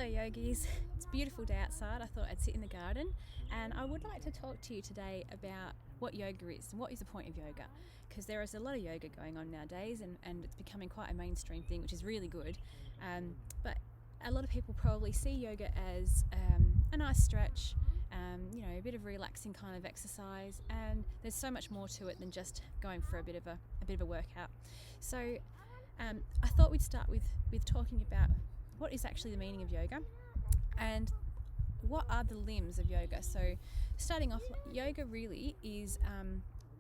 Hello yogis, it's a beautiful day outside. I thought I'd sit in the garden and I would like to talk to you today about what yoga is and what is the point of yoga, because there is a lot of yoga going on nowadays and it's becoming quite a mainstream thing, which is really good, but a lot of people probably see yoga as a nice stretch, a bit of relaxing kind of exercise, and there's so much more to it than just going for a bit of a workout. So I thought we'd start with talking about what is actually the meaning of yoga and what are the limbs of yoga. So starting off, yoga really is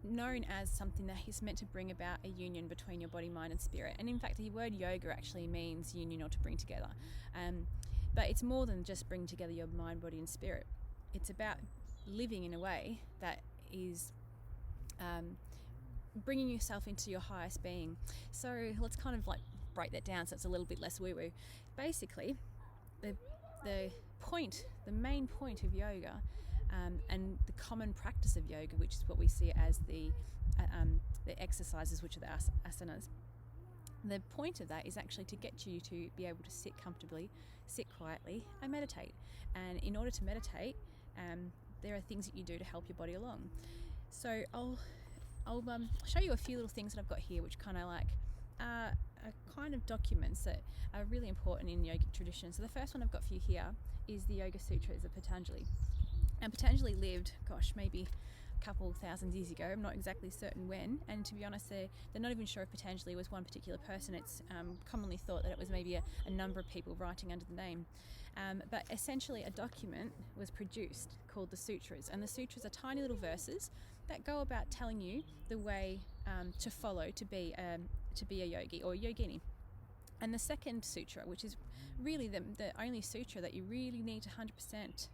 known as something that is meant to bring about a union between your body, mind and spirit. And in fact, the word yoga actually means union or to bring together. But it's more than just bring together your mind, body and spirit. It's about living in a way that is bringing yourself into your highest being. So let's kind of like break that down so it's a little bit less woo-woo. Basically, the main point of yoga and the common practice of yoga, which is what we see as the exercises, which are the asanas. The point of that is actually to get you to be able to sit comfortably, sit quietly and meditate. And in order to meditate, there are things that you do to help your body along. So I'll show you a few little things that I've got here, which kind of like are kind of documents that are really important in yogic tradition. So the first one I've got for you here is the Yoga Sutras of Patanjali. And Patanjali lived, maybe a couple thousand years ago. I'm not exactly certain when. And to be honest, they're not even sure if Patanjali was one particular person. It's commonly thought that it was maybe a number of people writing under the name. But essentially a document was produced called the Sutras. And the Sutras are tiny little verses that go about telling you the way to follow to be a yogi or yogini. And the second sutra, which is really the only sutra that you really need to 100%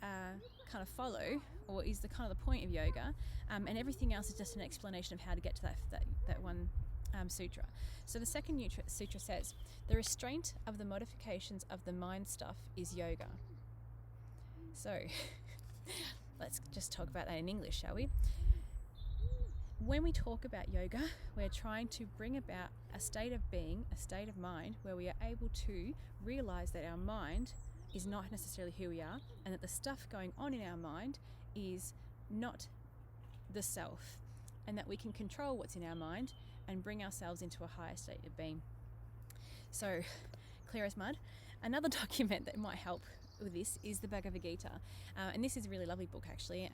kind of follow, or is the kind of the point of yoga, and everything else is just an explanation of how to get to that one sutra. So the second sutra says, the restraint of the modifications of the mind stuff is yoga. So let's just talk about that in English, shall we? When we talk about yoga, we're trying to bring about a state of being, a state of mind, where we are able to realize that our mind is not necessarily who we are, and that the stuff going on in our mind is not the self, and that we can control what's in our mind and bring ourselves into a higher state of being. So, clear as mud. Another document that might help with this is the Bhagavad Gita, and this is a really lovely book actually,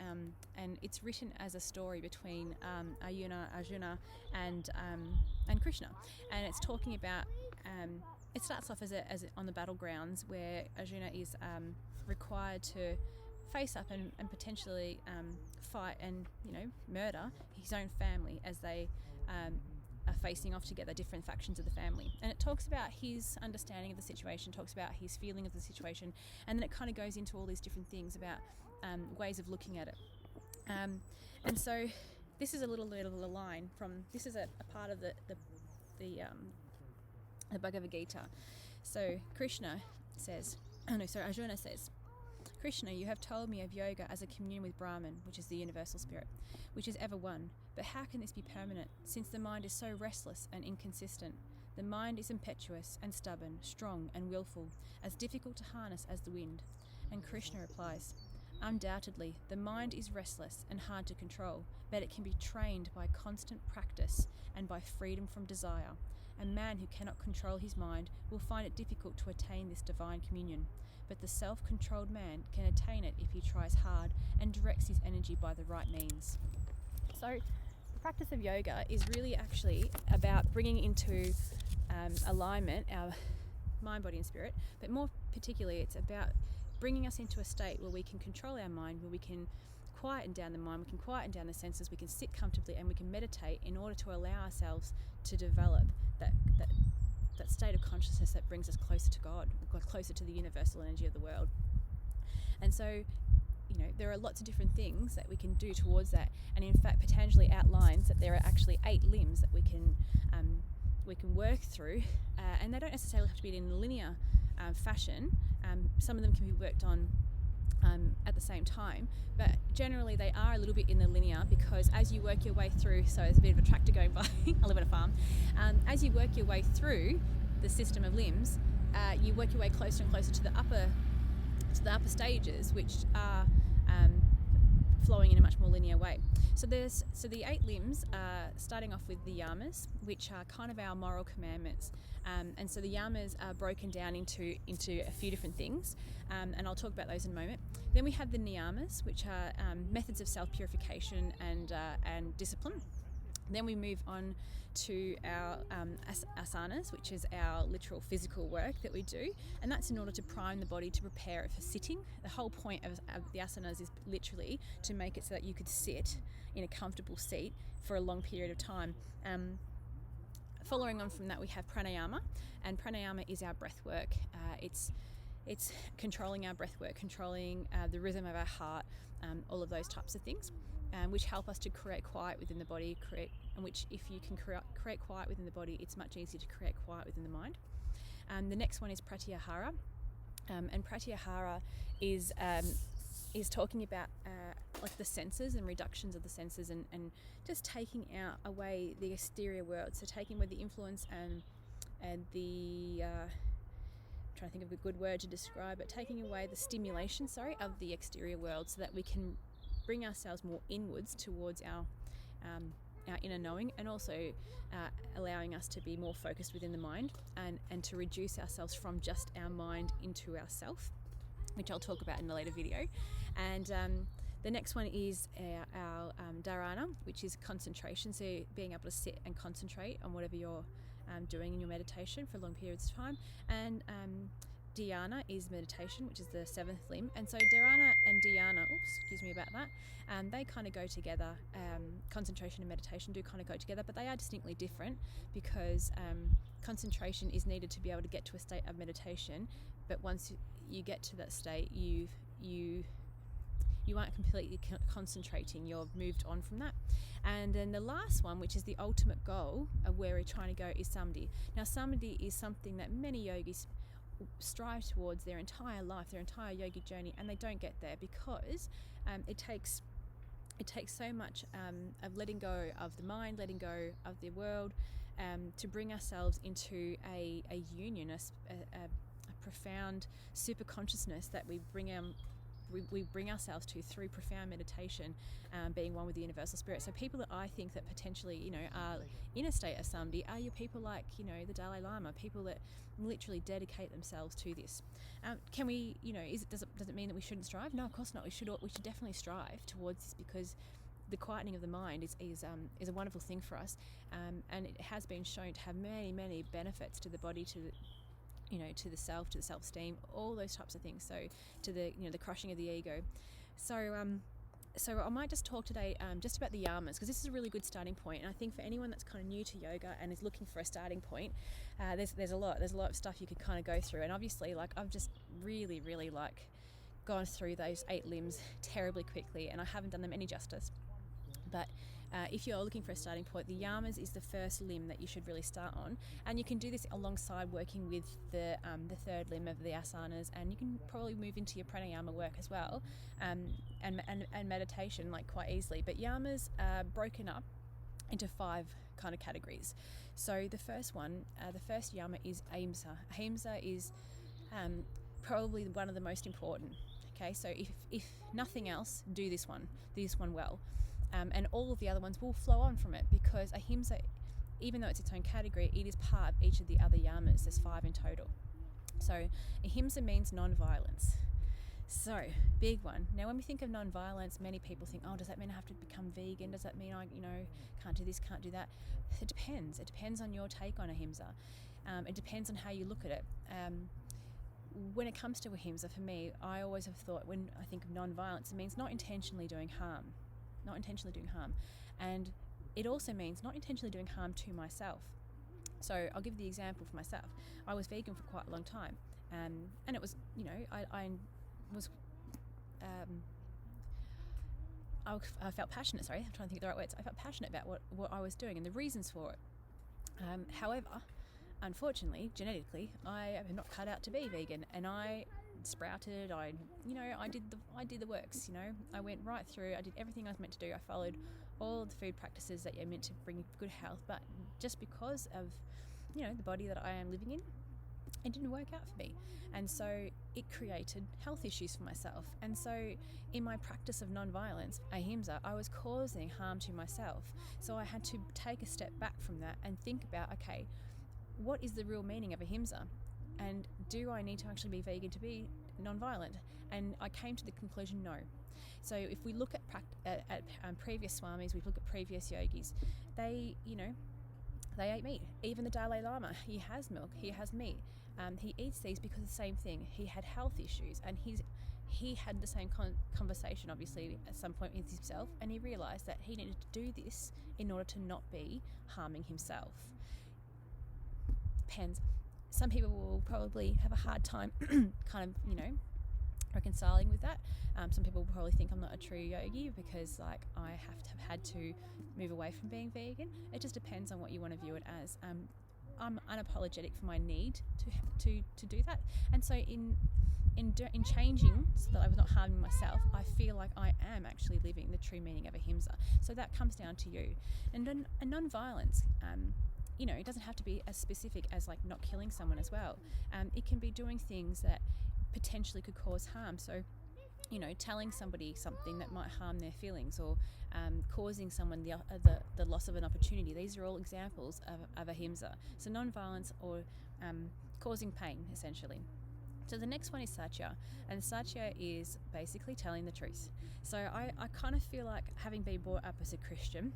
and it's written as a story between Arjuna and Krishna, and it's talking about it starts off as on the battlegrounds where Arjuna is required to face up and potentially fight and murder his own family as they are facing off together, different factions of the family. And it talks about his understanding of the situation, talks about his feeling of the situation, and then it kind of goes into all these different things about ways of looking at it. And so this is a little line from, this is a part of the Bhagavad Gita. So Arjuna says, Krishna, you have told me of yoga as a communion with Brahman, which is the universal spirit, which is ever one. But how can this be permanent, since the mind is so restless and inconsistent? The mind is impetuous and stubborn, strong and willful, as difficult to harness as the wind. And Krishna replies, undoubtedly, the mind is restless and hard to control, but it can be trained by constant practice and by freedom from desire. A man who cannot control his mind will find it difficult to attain this divine communion. But the self-controlled man can attain it if he tries hard and directs his energy by the right means. So the practice of yoga is really actually about bringing into alignment our mind, body and spirit, but more particularly it's about bringing us into a state where we can control our mind, where we can quieten down the mind, we can quieten down the senses, we can sit comfortably and we can meditate in order to allow ourselves to develop that state of consciousness that brings us closer to God, closer to the universal energy of the world. And so, there are lots of different things that we can do towards that. And in fact, Patanjali outlines that there are actually 8 limbs that we can work through, and they don't necessarily have to be in a linear fashion. Some of them can be worked on at the same time, but generally they are a little bit in the linear, because as you work your way through, so there's a bit of a tractor going by, I live on a farm, as you work your way through the system of limbs, you work your way closer and closer to the upper stages, which are flowing in a much more linear way. So the 8 limbs, starting off with the yamas, which are kind of our moral commandments. And so the yamas are broken down into a few different things, and I'll talk about those in a moment. Then we have the niyamas, which are methods of self-purification and discipline. Then we move on to our asanas, which is our literal physical work that we do, and that's in order to prime the body to prepare it for sitting. The whole point of the asanas is literally to make it so that you could sit in a comfortable seat for a long period of time. Following on from that, we have pranayama, and pranayama is our breath work. It's controlling our breath work, controlling the rhythm of our heart, all of those types of things, which help us to create quiet within the body, and which, if you can create quiet within the body, it's much easier to create quiet within the mind. The next one is pratyahara, and pratyahara is talking about like the senses and reductions of the senses, and just taking away the exterior world. So taking away the influence and the trying to think of a good word to describe it, taking away the stimulation, of the exterior world, so that we can bring ourselves more inwards towards our inner knowing, and also allowing us to be more focused within the mind, and to reduce ourselves from just our mind into ourself, which I'll talk about in a later video. And the next one is our dharana, which is concentration, so being able to sit and concentrate on whatever you're doing in your meditation for long periods of time. And dhyana is meditation, which is the 7th limb. And so dharana and dhyana, excuse me about that, they kind of go together. Concentration and meditation do kind of go together, but they are distinctly different, because concentration is needed to be able to get to a state of meditation, but once you get to that state, you aren't completely concentrating, you've moved on from that. And then the last one, which is the ultimate goal of where we're trying to go, is samadhi. Now samadhi is something that many yogis strive towards their entire life, their entire yogic journey, and they don't get there because it takes so much of letting go of the mind, letting go of the world, to bring ourselves into a union, a profound super consciousness that we bring ourselves to through profound meditation, being one with the universal spirit. So people that I think that potentially, are in a state of samadhi are your people like, the Dalai Lama, people that literally dedicate themselves to this. Can we, does it mean that we shouldn't strive? No, of course not. We should definitely strive towards this, because the quietening of the mind is a wonderful thing for us, and it has been shown to have many, many benefits to the body, to the self, to the self-esteem, all those types of things. So to the the crushing of the ego. So I might just talk today just about the yamas, because this is a really good starting point. And I think for anyone that's kind of new to yoga and is looking for a starting point, there's a lot of stuff you could kind of go through. And obviously, I've just really, really gone through those 8 limbs terribly quickly, and I haven't done them any justice. But if you're looking for a starting point, the yamas is the first limb that you should really start on, and you can do this alongside working with the 3rd limb of the asanas, and you can probably move into your pranayama work as well, and meditation quite easily. But yamas are broken up into 5 kind of categories. So the first one, the first yama is ahimsa. Ahimsa is probably one of the most important. Okay, so if nothing else, do this one well. And all of the other ones will flow on from it, because ahimsa, even though it's its own category, it is part of each of the other yamas. There's 5 in total. So ahimsa means non-violence. So, big one. Now, when we think of non-violence, many people think, does that mean I have to become vegan? Does that mean I, can't do this, can't do that? It depends. It depends on your take on ahimsa. It depends on how you look at it. When it comes to ahimsa, for me, I always have thought, when I think of non-violence, it means not intentionally doing harm. And it also means not intentionally doing harm to myself. So I'll give the example for myself. I was vegan for quite a long time, and it was, I felt passionate, I'm trying to think of the right words. I felt passionate about what I was doing and the reasons for it. However, unfortunately, genetically, I am not cut out to be vegan, and I sprouted, I did the works, I went right through, I did everything I was meant to do. I followed all of the food practices that you're meant to bring good health, but just because of, the body that I am living in, it didn't work out for me. And so it created health issues for myself. And so in my practice of non-violence, ahimsa, I was causing harm to myself. So I had to take a step back from that and think about, okay, what is the real meaning of ahimsa? And do I need to actually be vegan to be non-violent? And I came to the conclusion, no. So if we look at previous swamis, we look at previous yogis, they ate meat. Even the Dalai Lama, he has milk, he has meat. He eats these because of the same thing. He had health issues, and he had the same conversation, obviously, at some point with himself, and he realised that he needed to do this in order to not be harming himself. Depends. Some people will probably have a hard time kind of, reconciling with that. Some people will probably think I'm not a true yogi because I have had to move away from being vegan. It just depends on what you want to view it as. I'm unapologetic for my need to do that, and so in changing so that I was not harming myself, I feel like I am actually living the true meaning of ahimsa. So that comes down to you, and non-violence. It doesn't have to be as specific as not killing someone as well. It can be doing things that potentially could cause harm. So, telling somebody something that might harm their feelings, or causing someone the loss of an opportunity. These are all examples of ahimsa. So non-violence, or causing pain, essentially. So the next one is satya, and satya is basically telling the truth. So I kind of feel like, having been brought up as a Christian,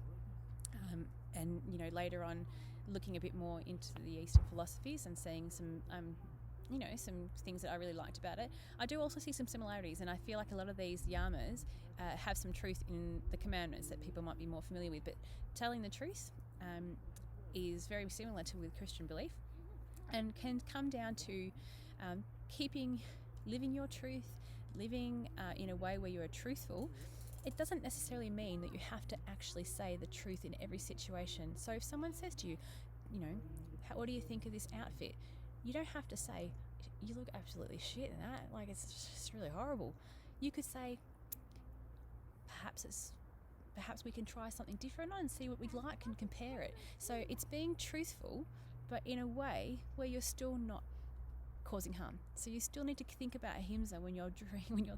and later on looking a bit more into the Eastern philosophies and seeing some some things that I really liked about it, I do also see some similarities, and I feel like a lot of these yamas have some truth in the commandments that people might be more familiar with. But telling the truth is very similar to with Christian belief, and can come down to living your truth, living in a way where you are truthful. It doesn't necessarily mean that you have to actually say the truth in every situation. So if someone says to you, what do you think of this outfit? You don't have to say, you look absolutely shit in that, it's just really horrible. You could say, perhaps we can try something different on and see what we like and compare it. So it's being truthful, but in a way where you're still not causing harm. So you still need to think about ahimsa when you're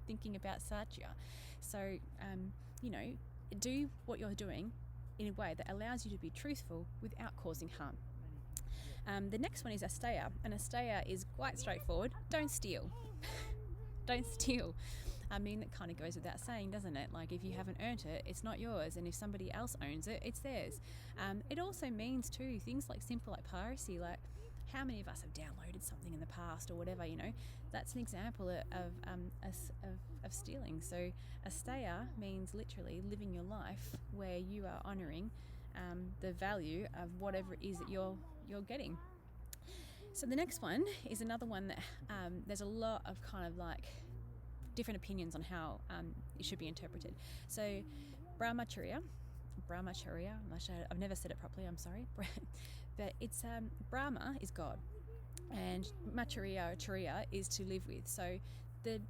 thinking about satya. So do what you're doing in a way that allows you to be truthful without causing harm. The next one is asteya, and asteya is quite straightforward. Don't steal. Don't steal. I mean, that kind of goes without saying, doesn't it? If you haven't earned it, it's not yours, and if somebody else owns it, it's theirs. It also means too things simple like piracy, how many of us have downloaded something in the past or whatever, that's an example of stealing. So asteya means literally living your life where you are honouring the value of whatever it is that you're getting. So the next one is another one that there's a lot of kind of different opinions on how it should be interpreted. So brahmacharya, I've never said it properly, I'm sorry, but it's Brahma is God, and Charya is to live with. So the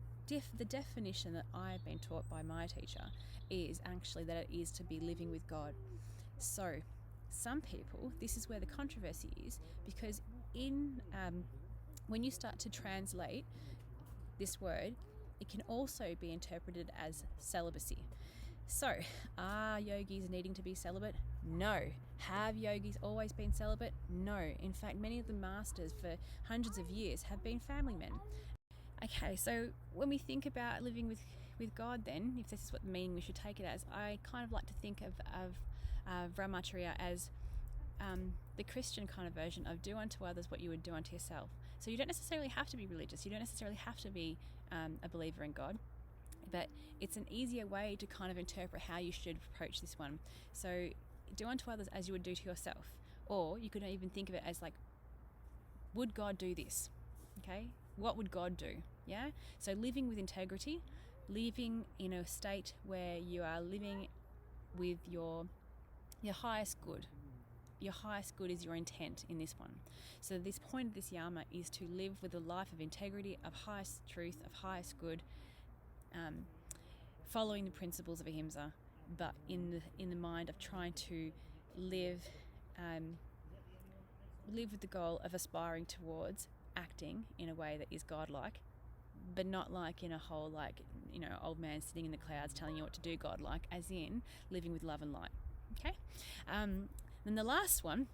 definition that I've been taught by my teacher is actually that it is to be living with God. So some people, this is where the controversy is, because when you start to translate this word, it can also be interpreted as celibacy. So, are yogis needing to be celibate? No. Have yogis always been celibate? No. In fact, many of the masters for hundreds of years have been family men. Okay, so when we think about living with God, then, if this is what the meaning we should take it as, I kind of like to think of brahmacharya as the Christian kind of version of do unto others what you would do unto yourself. So you don't necessarily have to be religious. You don't necessarily have to be a believer in God. But it's an easier way to kind of interpret how you should approach this one. So do unto others as you would do to yourself. Or you could even think of it as would God do this? Okay? What would God do? Yeah? So living with integrity, living in a state where you are living with your highest good. Your highest good is your intent in this one. So this point of this yama is to live with a life of integrity, of highest truth, of highest good, following the principles of ahimsa, but in the mind of trying to live with the goal of aspiring towards acting in a way that is godlike, but not like in a whole, like, you know, old man sitting in the clouds telling you what to do godlike, as in living with love and light. Okay? Then the last one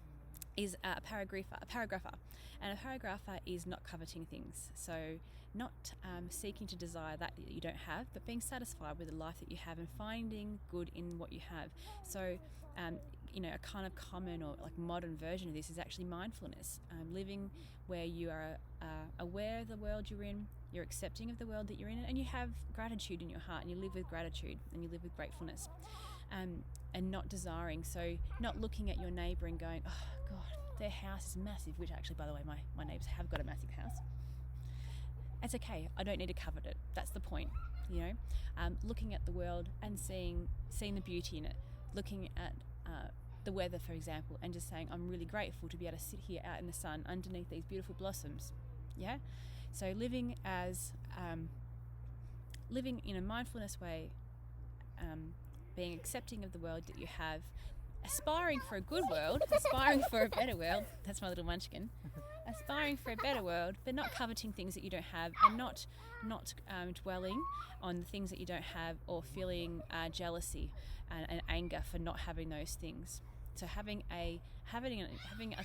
is a paragrapher. And a paragrapher is not coveting things. So not seeking to desire that you don't have, but being satisfied with the life that you have and finding good in what you have. So, you know, a kind of common or like modern version of this is actually mindfulness, living where you are aware of the world you're in, you're accepting of the world that you're in, and you have gratitude in your heart, and you live with gratitude and you live with gratefulness, and not desiring. So not looking at your neighbour and going, oh God, their house is massive, which actually, by the way, my neighbours have got a massive house. It's okay, I don't need to covet it. That's the point, you know. Looking at the world and seeing the beauty in it, looking at the weather, for example, and just saying, I'm really grateful to be able to sit here out in the sun underneath these beautiful blossoms. Yeah. So living in a mindfulness way, being accepting of the world that you have, aspiring for a good world, aspiring for a better world. That's my little munchkin. Aspiring for a better world, but not coveting things that you don't have, and not dwelling on the things that you don't have, or feeling jealousy and anger for not having those things. So having I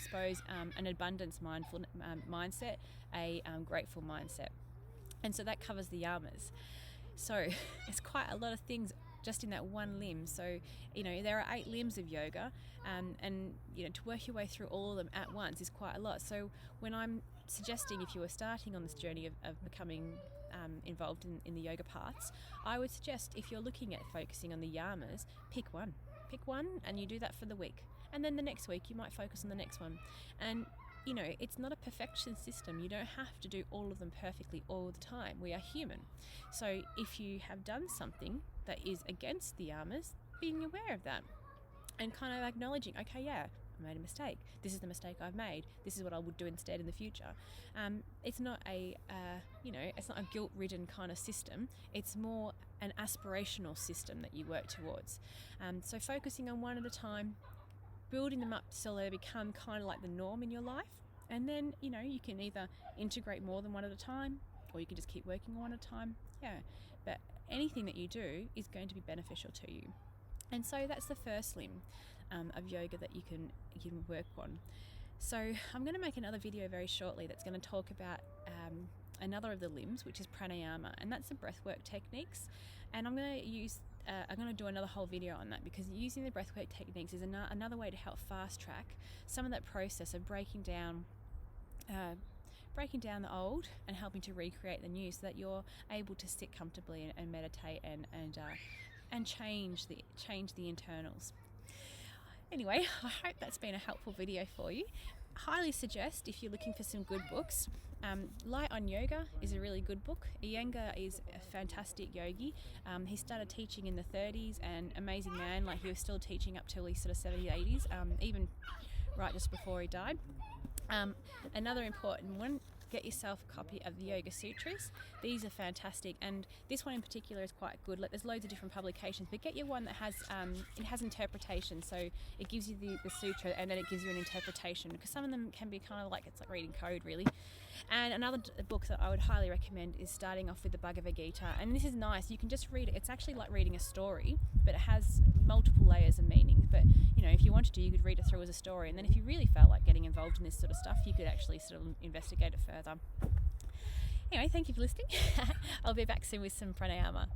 suppose an abundance mindset, a grateful mindset, and so that covers the yamas. So it's quite a lot of things just in that one limb. So, you know, there are 8 limbs of yoga, and you know, to work your way through all of them at once is quite a lot. So when I'm suggesting, if you were starting on this journey of becoming involved in the yoga paths, I would suggest, if you're looking at focusing on the yamas, pick one, and you do that for the week, and then the next week you might focus on the next one. And you know, it's not a perfection system. You don't have to do all of them perfectly all the time. We are human. So if you have done something that is against the yamas, being aware of that and kind of acknowledging, okay, yeah, I made a mistake. This is the mistake I've made. This is what I would do instead in the future. It's not it's not a guilt-ridden kind of system. It's more an aspirational system that you work towards. So focusing on one at a time, building them up so they become kind of like the norm in your life. And then, you know, you can either integrate more than one at a time, or you can just keep working on one at a time. Yeah, but anything that you do is going to be beneficial to you. And so that's the first limb of yoga that you can work on. So I'm going to make another video very shortly that's going to talk about another of the limbs, which is pranayama, and that's the breathwork techniques. And I'm going to do another whole video on that, because using the breathwork techniques is another way to help fast track some of that process of breaking down the old and helping to recreate the new, so that you're able to sit comfortably and meditate and change the internals. Anyway, I hope that's been a helpful video for you. Highly suggest, if you're looking for some good books, Light on Yoga is a really good book. Iyengar is a fantastic yogi. He started teaching in the 30s, and amazing man, like he was still teaching up till his sort of 70s, 80s, even right just before he died. Another important one, get yourself a copy of the Yoga Sutras. These are fantastic, and this one in particular is quite good. There's loads of different publications, but get your one that has interpretation. So it gives you the sutra, and then it gives you an interpretation, because some of them can be kind of like, it's like reading code really. And another book that I would highly recommend is starting off with the Bhagavad Gita, and this is nice. You can just read it. It's actually like reading a story, but it has multiple layers of meaning. But you know, if you wanted to, you could read it through as a story, and then if you really felt like getting involved in this sort of stuff, you could actually sort of investigate it further. Anyway, thank you for listening. I'll be back soon with some pranayama.